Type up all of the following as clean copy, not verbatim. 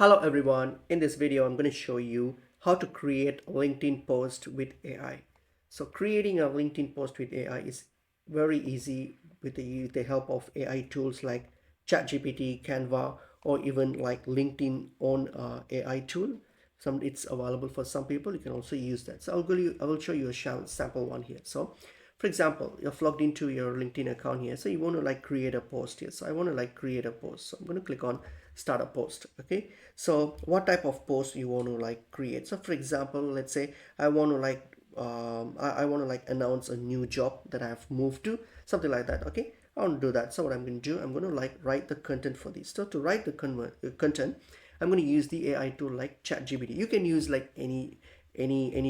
Hello everyone, in this video I'm going to show you how to create a LinkedIn post with AI. So creating a LinkedIn post with AI is very easy with the help of AI tools like ChatGPT, Canva, or even like LinkedIn own AI tool. It's available for some people. You can also use that. So I will show you a sample one here. So for example, you're logged into your LinkedIn account here. So you want to like create a post here. So I want to like create a post. So I'm going to click on start a post. Okay. So what type of post you want to like create? So for example, let's say I want to like I want to like announce a new job that I have moved to, something like that. Okay. I want to do that. So what I'm going to do, I'm going to like write the content for this. So to write the content, I'm going to use the AI tool like ChatGPT. You can use like any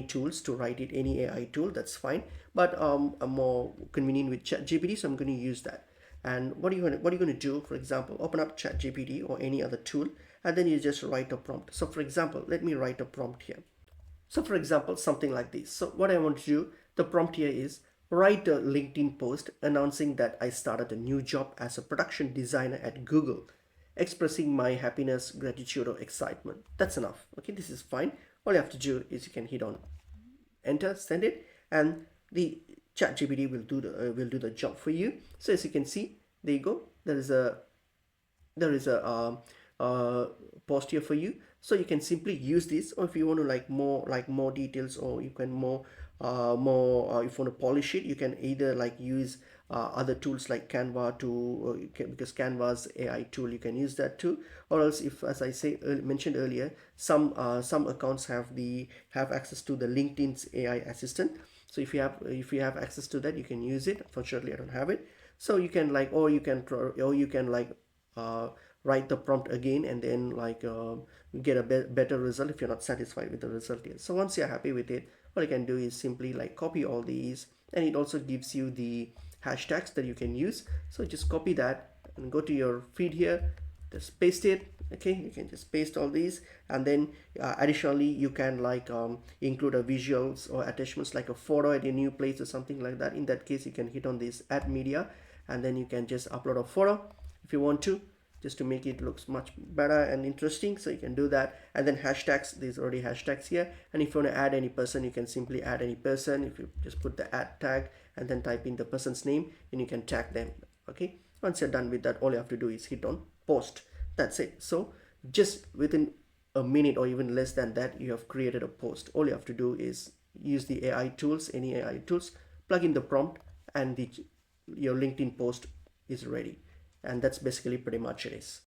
tools to write it, any AI tool, that's fine. But I'm more convenient with ChatGPT, so I'm going to use that. And what are you going to do? For example, open up ChatGPT or any other tool, and then you just write a prompt. So for example, let me write a prompt here. So for example, something like this. So what I want to do, the prompt here is write a LinkedIn post announcing that I started a new job as a production designer at Google, expressing my happiness, gratitude, or excitement. That's enough. Okay, this is fine. All you have to do is you can hit on enter, send it, and the ChatGPT will do the job for you. So as you can see, there you go. There is a post here for you, so you can simply use this. Or if you want to like more details, or you can if you want to polish it, you can either like use other tools like Canva to because Canva's AI tool, you can use that too. Or else, if as I mentioned earlier, some accounts have access to the LinkedIn's AI assistant. So if you have access to that, you can use it. Unfortunately, I don't have it. So you can like or you can like uh, write the prompt again, and then like get a better result if you're not satisfied with the result yet. So once you're happy with it, what you can do is simply like copy all these, and it also gives you the hashtags that you can use. So just copy that and go to your feed here, just paste it. Okay, you can just paste all these, and then additionally you can like include a visuals or attachments like a photo at a new place or something like that. In that case, you can hit on this add media, and then you can just upload a photo if you want to, just to make it looks much better and interesting. So you can do that. And then hashtags, there's already hashtags here, and if you want to add any person, you can simply add any person. If you just put the add tag and then type in the person's name, and you can tag them. Okay, once you're done with that, all you have to do is hit on post. That's it. So just within a minute or even less than that, you have created a post. All you have to do is use the AI tools, any AI tools, plug in the prompt, and your LinkedIn post is ready. And that's basically pretty much it is.